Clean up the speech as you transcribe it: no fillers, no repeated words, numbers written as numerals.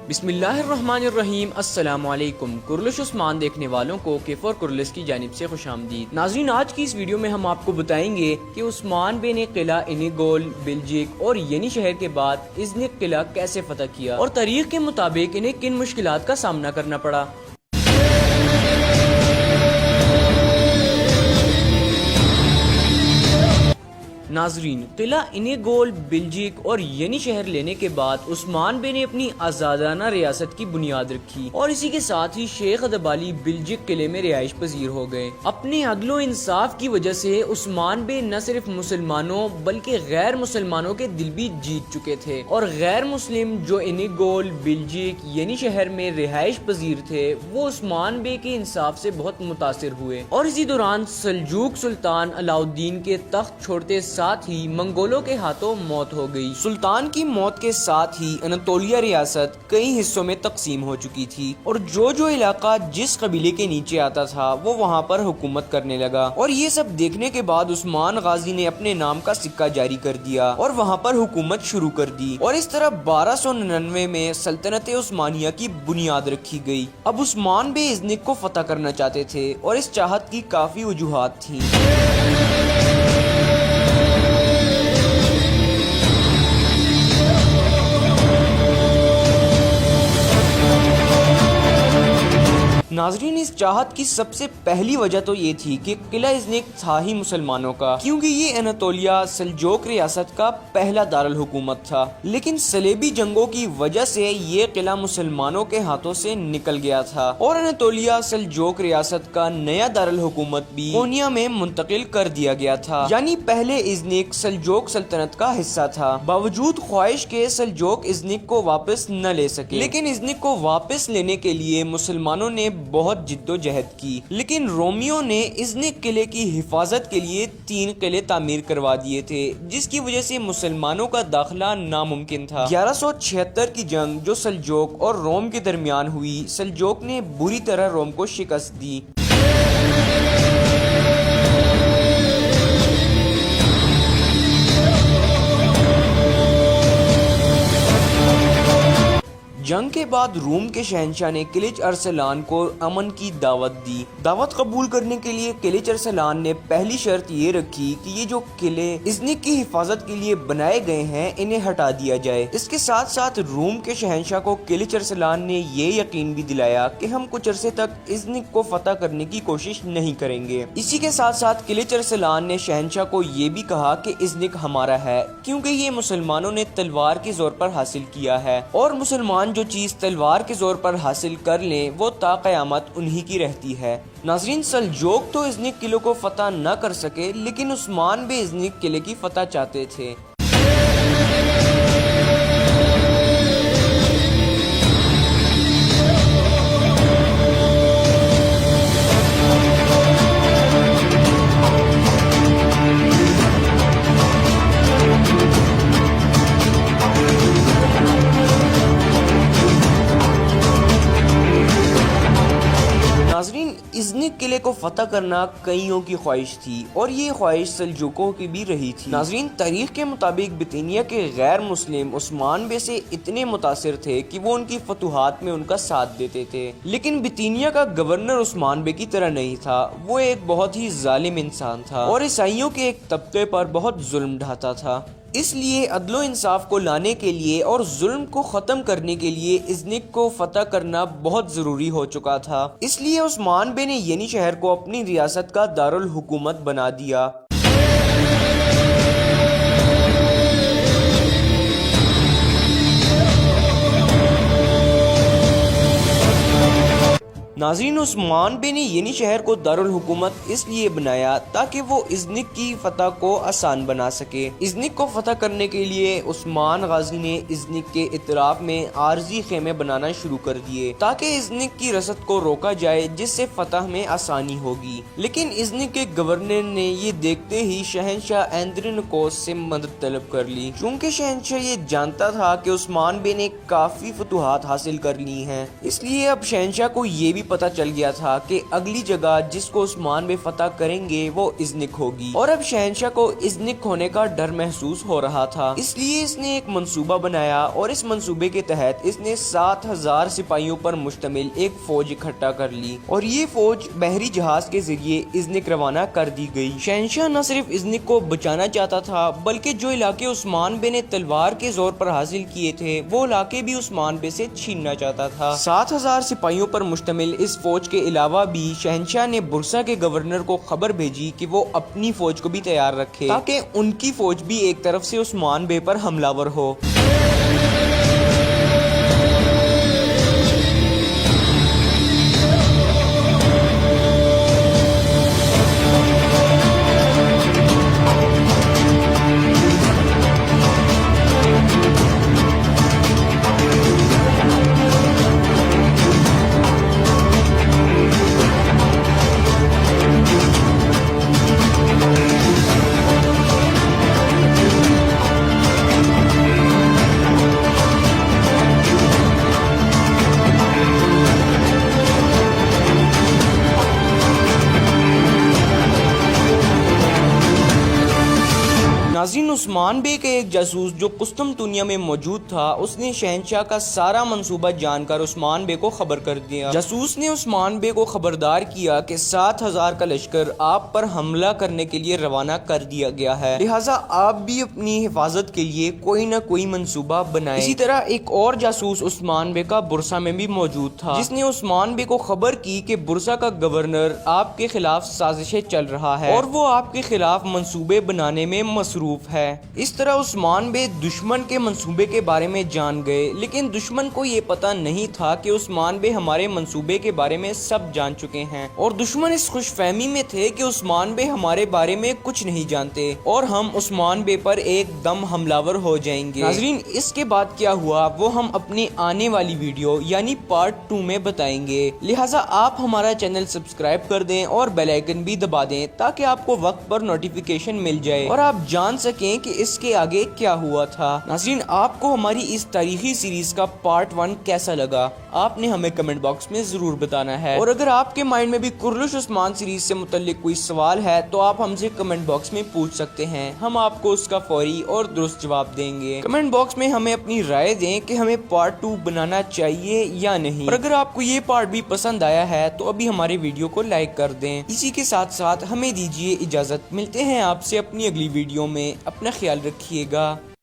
بسم اللہ الرحمن الرحیم۔ السلام علیکم۔ کرلش عثمان دیکھنے والوں کو کیف اور کرلس کی جانب سے خوش آمدید۔ ناظرین، آج کی اس ویڈیو میں ہم آپ کو بتائیں گے کہ عثمان بے نے قلعہ انیگول، بلجک اور ینی شہر کے بعد ازنک قلعہ کیسے فتح کیا اور تاریخ کے مطابق انہیں کن مشکلات کا سامنا کرنا پڑا۔ ناظرین، قلعہ انیگول، بلجک اور ینی شہر لینے کے بعد عثمان بے نے اپنی آزادانہ ریاست کی بنیاد رکھی اور اسی کے ساتھ ہی شیخ ادبالی بلجک قلعے میں رہائش پذیر ہو گئے۔ اپنے عدل و انصاف کی وجہ سے عثمان بے نہ صرف مسلمانوں بلکہ غیر مسلمانوں کے دل بھی جیت چکے تھے، اور غیر مسلم جو انیگول، بلجک، ینی شہر میں رہائش پذیر تھے وہ عثمان بے کے انصاف سے بہت متاثر ہوئے، اور اسی دوران سلجوق سلطان علاء الدین کے تخت چھوڑتے ساتھ ہی منگولوں کے ہاتھوں موت ہو گئی۔ سلطان کی موت کے ساتھ ہی اناطولیہ ریاست کئی حصوں میں تقسیم ہو چکی تھی، اور جو علاقہ جس قبیلے کے نیچے آتا تھا وہ وہاں پر حکومت کرنے لگا، اور یہ سب دیکھنے کے بعد عثمان غازی نے اپنے نام کا سکہ جاری کر دیا اور وہاں پر حکومت شروع کر دی، اور اس طرح 1299 میں سلطنت عثمانیہ کی بنیاد رکھی گئی۔ اب عثمان بے ازنک کو فتح کرنا چاہتے تھے، اور اس چاہت کی کافی وجوہات تھیں۔ ناظرین، اس چاہت کی سب سے پہلی وجہ تو یہ تھی کہ قلعہ ازنک تھا ہی مسلمانوں کا، کیونکہ یہ اناطولیہ سلجوق ریاست کا پہلا دارالحکومت تھا، لیکن صلیبی جنگوں کی وجہ سے یہ قلعہ مسلمانوں کے ہاتھوں سے نکل گیا تھا، اور اناطولیہ سلجوق ریاست کا نیا دارالحکومت بھی کونیا میں منتقل کر دیا گیا تھا، یعنی پہلے ازنک سلجوق سلطنت کا حصہ تھا۔ باوجود خواہش کے سلجوق ازنک کو واپس نہ لے سکے، لیکن ازنک کو واپس لینے کے لیے مسلمانوں نے بہت جد و جہد کی، لیکن رومیوں نے ازنک قلعے کی حفاظت کے لیے 3 قلعے تعمیر کروا دیے تھے، جس کی وجہ سے مسلمانوں کا داخلہ ناممکن تھا۔ 1176 کی جنگ جو سلجوق اور روم کے درمیان ہوئی، سلجوق نے بری طرح روم کو شکست دی۔ جنگ کے بعد روم کے شہنشاہ نے قلعہ ارسلان کو امن کی دعوت دی۔ دعوت قبول کرنے کے لیے قلعہ ارسلان نے پہلی شرط یہ رکھی کہ یہ جو قلعے ازنک کی حفاظت کے لیے بنائے گئے ہیں انہیں ہٹا دیا جائے۔ اس کے ساتھ ساتھ روم کے شہنشاہ کو قلعہ ارسلان نے یہ یقین بھی دلایا کہ ہم کچھ عرصے تک ازنک کو فتح کرنے کی کوشش نہیں کریں گے۔ اسی کے ساتھ ساتھ قلعہ ارسلان نے شہنشاہ کو یہ بھی کہا کہ ازنک ہمارا ہے، کیونکہ یہ مسلمانوں نے تلوار کے زور پر حاصل کیا ہے، اور مسلمان جو چیز تلوار کے زور پر حاصل کر لیں وہ تا قیامت انہی کی رہتی ہے۔ ناظرین، سلجوق تو ازنک قلعوں کو فتح نہ کر سکے، لیکن عثمان بے ازنک قلعے کی فتح چاہتے تھے۔ ناظرین، ازنک قلعے کو فتح کرنا کئیوں کی خواہش تھی، اور یہ خواہش سلجوقوں کی بھی رہی تھی۔ ناظرین، تاریخ کے مطابق بطینیہ کے غیر مسلم عثمان بے سے اتنے متاثر تھے کہ وہ ان کی فتوحات میں ان کا ساتھ دیتے تھے، لیکن بطینیہ کا گورنر عثمان بے کی طرح نہیں تھا۔ وہ ایک بہت ہی ظالم انسان تھا اور عیسائیوں کے ایک طبقے پر بہت ظلم ڈھاتا تھا۔ اس لیے عدل و انصاف کو لانے کے لیے اور ظلم کو ختم کرنے کے لیے ازنک کو فتح کرنا بہت ضروری ہو چکا تھا۔ اس لیے عثمان بے نے ینی شہر کو اپنی ریاست کا دارالحکومت بنا دیا۔ ناظرین، عثمان بے نے ینی شہر کو دارالحکومت اس لیے بنایا تاکہ وہ ازنک کی فتح کو آسان بنا سکے۔ ازنک کو فتح کرنے کے لیے عثمان غازی نے ازنک کے اطراف میں عارضی خیمے بنانا شروع کر دیے تاکہ ازنک کی رسد کو روکا جائے، جس سے فتح میں آسانی ہوگی، لیکن ازنک کے گورنر نے یہ دیکھتے ہی شہنشاہ ایندرینکوس سے مدد طلب کر لی، چونکہ شہنشاہ یہ جانتا تھا کہ عثمان بے نے کافی فتوحات حاصل کر لی ہیں، اس لیے اب شہنشاہ کو یہ بھی پتہ چل گیا تھا کہ اگلی جگہ جس کو عثمان بے فتح کریں گے وہ ازنک ہوگی، اور اب شہنشاہ کو ازنک ہونے کا ڈر محسوس ہو رہا تھا۔ اس لیے اس نے ایک منصوبہ بنایا اور اس منصوبے کے تحت اس نے 7,000 سپاہیوں پر مشتمل ایک فوج اکٹھا کر لی، اور یہ فوج بحری جہاز کے ذریعے ازنک روانہ کر دی گئی۔ شہنشاہ نہ صرف ازنک کو بچانا چاہتا تھا بلکہ جو علاقے عثمان بے نے تلوار کے زور پر حاصل کیے تھے وہ علاقے بھی عثمان بے سے چھیننا چاہتا تھا۔ 7,000 سپاہیوں پر مشتمل اس فوج کے علاوہ بھی شہنشاہ نے برسا کے گورنر کو خبر بھیجی کہ وہ اپنی فوج کو بھی تیار رکھے تاکہ ان کی فوج بھی ایک طرف سے عثمان بے پر حملہ ور ہو۔ ناظرین، عثمان بے کا ایک جاسوس جو قسطنطنیہ میں موجود تھا اس نے شہنشاہ کا سارا منصوبہ جان کر عثمان بے کو خبر کر دیا۔ جاسوس نے عثمان بے کو خبردار کیا کہ 7,000 کا لشکر آپ پر حملہ کرنے کے لیے روانہ کر دیا گیا ہے، لہٰذا آپ بھی اپنی حفاظت کے لیے کوئی نہ کوئی منصوبہ بنائیں۔ اسی طرح ایک اور جاسوس عثمان بے کا برسا میں بھی موجود تھا جس نے عثمان بے کو خبر کی کہ برسا کا گورنر آپ کے خلاف سازشیں چل رہا ہے اور وہ آپ کے خلاف منصوبے بنانے میں مصروف ہے۔ اس طرح عثمان بے دشمن کے منصوبے کے بارے میں جان گئے، لیکن دشمن کو یہ پتہ نہیں تھا کہ عثمان بے ہمارے منصوبے کے بارے میں سب جان چکے ہیں، اور دشمن اس خوش فہمی میں تھے کہ عثمان بے ہمارے بارے میں کچھ نہیں جانتے اور ہم عثمان بے پر ایک دم حملہ ور ہو جائیں گے۔ ناظرین، اس کے بعد کیا ہوا وہ ہم اپنی آنے والی ویڈیو یعنی پارٹ 2 میں بتائیں گے، لہٰذا آپ ہمارا چینل سبسکرائب کر دیں اور بیل آئیکن بھی دبا دیں تاکہ آپ کو وقت پر نوٹیفیکیشن مل جائے اور آپ جان سکیں کہ اس کے آگے کیا ہوا تھا۔ ناظرین، آپ کو ہماری اس تاریخی سیریز کا پارٹ 1 کیسا لگا آپ نے ہمیں کمنٹ باکس میں ضرور بتانا ہے، اور اگر آپ کے مائنڈ میں بھی کرلش عثمان سیریز سے متعلق کوئی سوال ہے تو آپ ہم سے کمنٹ باکس میں پوچھ سکتے ہیں، ہم آپ کو اس کا فوری اور درست جواب دیں گے۔ کمنٹ باکس میں ہمیں اپنی رائے دیں کہ ہمیں پارٹ 2 بنانا چاہیے یا نہیں، اور اگر آپ کو یہ پارٹ بھی پسند آیا ہے تو ابھی ہمارے ویڈیو کو لائک کر دیں۔ اسی کے ساتھ ساتھ ہمیں دیجیے اجازت، ملتے ہیں آپ سے اپنی اگلی ویڈیو میں، اپنا خیال رکھیے گا۔